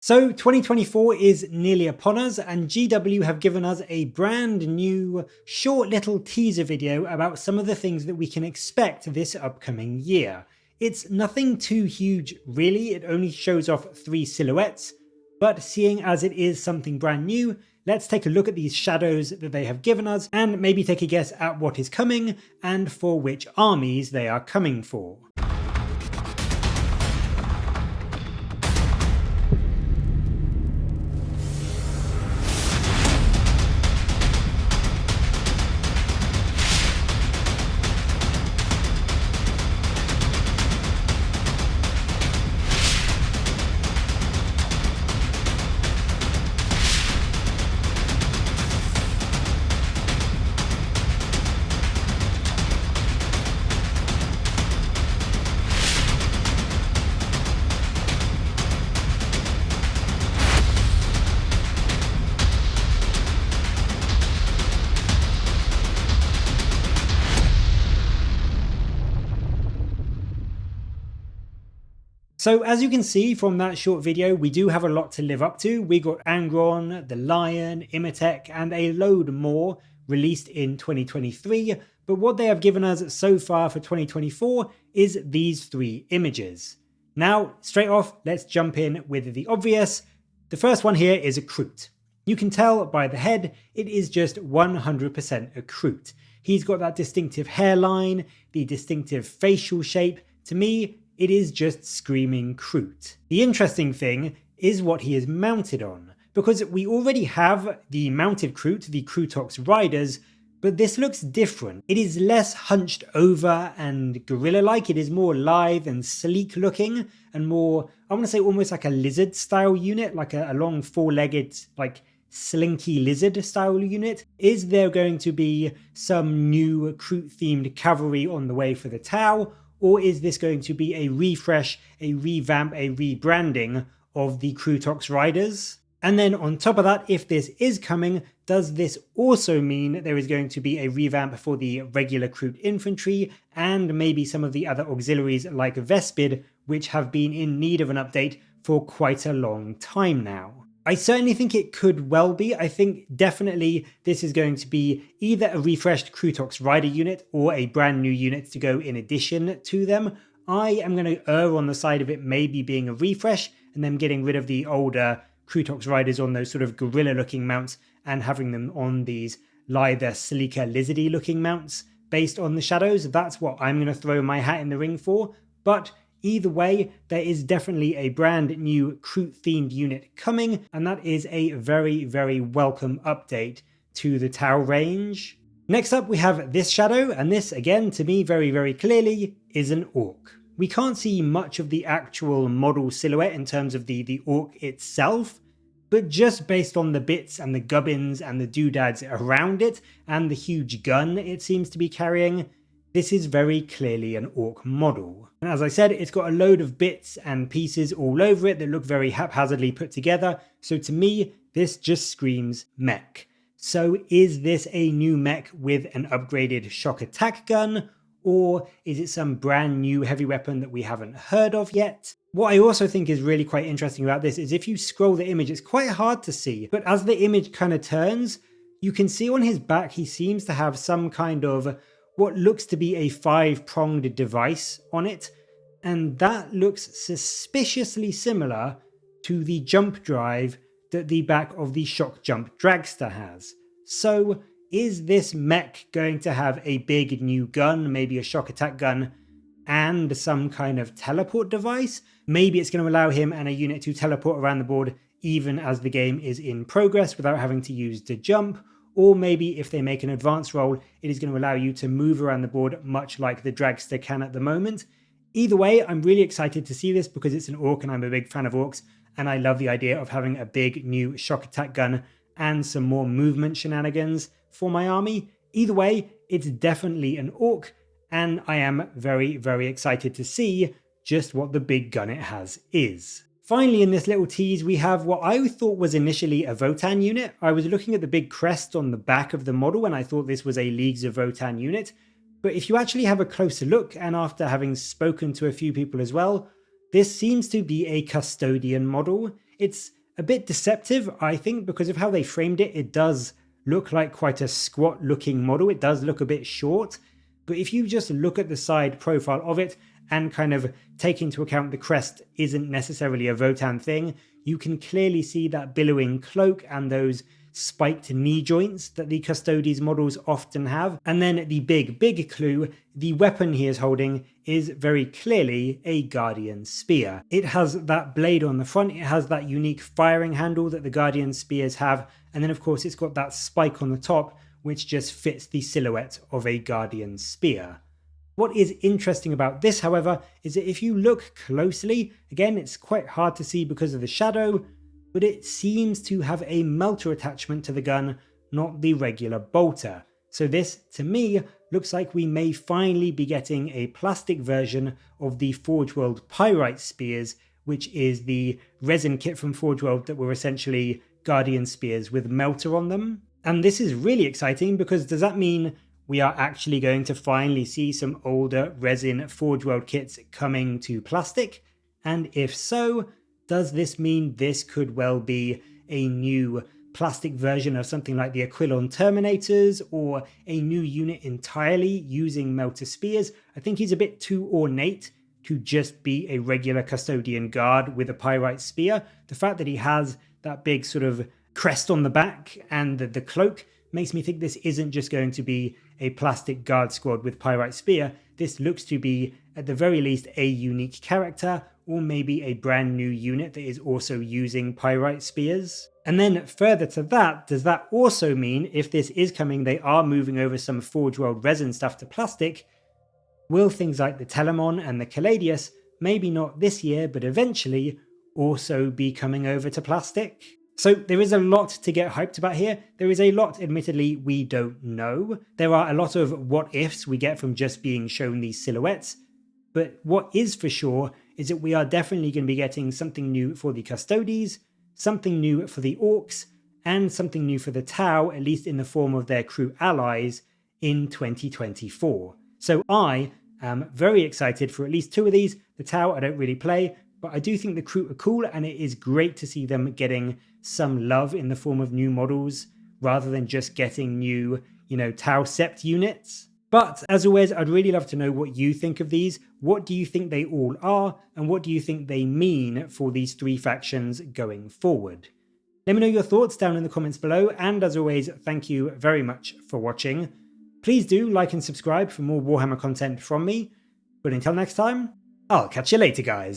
So 2024 is nearly upon us, and GW have given us a brand new short little teaser video about some of the things that we can expect this upcoming year. It's nothing too huge really, it only shows off 3 silhouettes, but seeing as it is something brand new, let's take a look at these shadows that they have given us and maybe take a guess at what is coming and for which armies they are coming for. So as you can see from that short video, we do have a lot to live up to. We got Angron, the Lion, Imatech, and a load more released in 2023. But what they have given us so far for 2024 is these 3 images. Now, straight off, let's jump in with the obvious. The first one here is a Kroot. You can tell by the head, it is just 100% a Kroot. He's got that distinctive hairline, the distinctive facial shape. To me, it is just screaming Kroot. The interesting thing is what he is mounted on, because we already have the mounted Kroot, the Krutox Riders, but this looks different. It is less hunched over and gorilla-like, it is more lithe and sleek looking, and more, I want to say almost like a lizard style unit, like a long 4-legged, like slinky lizard style unit. Is there going to be some new Kroot themed cavalry on the way for the Tau? Or is this going to be a refresh, a revamp, a rebranding of the Krutox Riders? And then on top of that, if this is coming, does this also mean there is going to be a revamp for the regular Kroot infantry and maybe some of the other auxiliaries like Vespid, which have been in need of an update for quite a long time now? I certainly think it could well be. I think definitely this is going to be either a refreshed Krutox Rider unit or a brand new unit to go in addition to them. I am going to err on the side of it maybe being a refresh and then getting rid of the older Krutox Riders on those sort of gorilla looking mounts and having them on these lither, sleeker, lizardy looking mounts based on the shadows. That's what I'm going to throw my hat in the ring for. But either way, there is definitely a brand new Kroot themed unit coming, and that is a very, very welcome update to the Tau range. Next up we have this shadow, and this again to me very, very clearly is an Orc. We can't see much of the actual model silhouette in terms of the Orc itself, but just based on the bits and the gubbins and the doodads around it and the huge gun it seems to be carrying, this is very clearly an Orc model. And as I said, it's got a load of bits and pieces all over it that look very haphazardly put together. So to me, this just screams mech. So is this a new mech with an upgraded shock attack gun? Or is it some brand new heavy weapon that we haven't heard of yet? What I also think is really quite interesting about this is if you scroll the image, it's quite hard to see. But as the image kind of turns, you can see on his back, he seems to have some kind of what looks to be a 5-pronged device on it, and that looks suspiciously similar to the jump drive that the back of the Shock Jump Dragster has. So is this mech going to have a big new gun, maybe a shock attack gun, and some kind of teleport device? Maybe it's going to allow him and a unit to teleport around the board even as the game is in progress without having to use the jump. Or maybe if they make an advanced roll, it is going to allow you to move around the board much like the Dragster can at the moment. Either way, I'm really excited to see this because it's an Orc and I'm a big fan of Orcs, and I love the idea of having a big new shock attack gun and some more movement shenanigans for my army. Either way, it's definitely an Orc, and I am very, very excited to see just what the big gun it has is. Finally, in this little tease, we have what I thought was initially a Votann unit. I was looking at the big crest on the back of the model and I thought this was a Leagues of Votann unit. But if you actually have a closer look, and after having spoken to a few people as well, this seems to be a custodian model. It's a bit deceptive, I think, because of how they framed it. It does look like quite a squat looking model. It does look a bit short, but if you just look at the side profile of it and kind of take into account the crest isn't necessarily a Votann thing, you can clearly see that billowing cloak and those spiked knee joints that the Custodes models often have. And then the big clue, the weapon he is holding is very clearly a Guardian Spear. It has that blade on the front, it has that unique firing handle that the Guardian Spears have, and then of course it's got that spike on the top which just fits the silhouette of a Guardian Spear. What is interesting about this, however, is that if you look closely, again it's quite hard to see because of the shadow, but it seems to have a melter attachment to the gun, not the regular bolter. So this, to me, looks like we may finally be getting a plastic version of the Forge World Pyrite Spears, which is the resin kit from Forge World that were essentially Guardian Spears with melter on them. And this is really exciting because does that mean we are actually going to finally see some older resin Forge World kits coming to plastic? And if so, does this mean this could well be a new plastic version of something like the Aquilon Terminators, or a new unit entirely using melter spears? I think he's a bit too ornate to just be a regular custodian guard with a pyrite spear. The fact that he has that big sort of crest on the back and the cloak makes me think this isn't just going to be a plastic guard squad with pyrite spear. This looks to be, at the very least, a unique character, or maybe a brand new unit that is also using pyrite spears. And then further to that, does that also mean if this is coming, they are moving over some Forge World resin stuff to plastic? Will things like the Telemon and the Caladius, maybe not this year, but eventually, also be coming over to plastic? So there is a lot to get hyped about here. There is a lot, admittedly, we don't know. There are a lot of what ifs we get from just being shown these silhouettes. But what is for sure is that we are definitely going to be getting something new for the Custodes, something new for the Orcs, and something new for the Tau, at least in the form of their crew allies, in 2024. So I am very excited for at least two of these. The Tau I don't really play, but I do think the crew are cool, and it is great to see them getting some love in the form of new models, rather than just getting new, Tau Sept units. But as always, I'd really love to know what you think of these. What do you think they all are, and what do you think they mean for these three factions going forward? Let me know your thoughts down in the comments below, and as always, thank you very much for watching. Please do like and subscribe for more Warhammer content from me, but until next time, I'll catch you later, guys.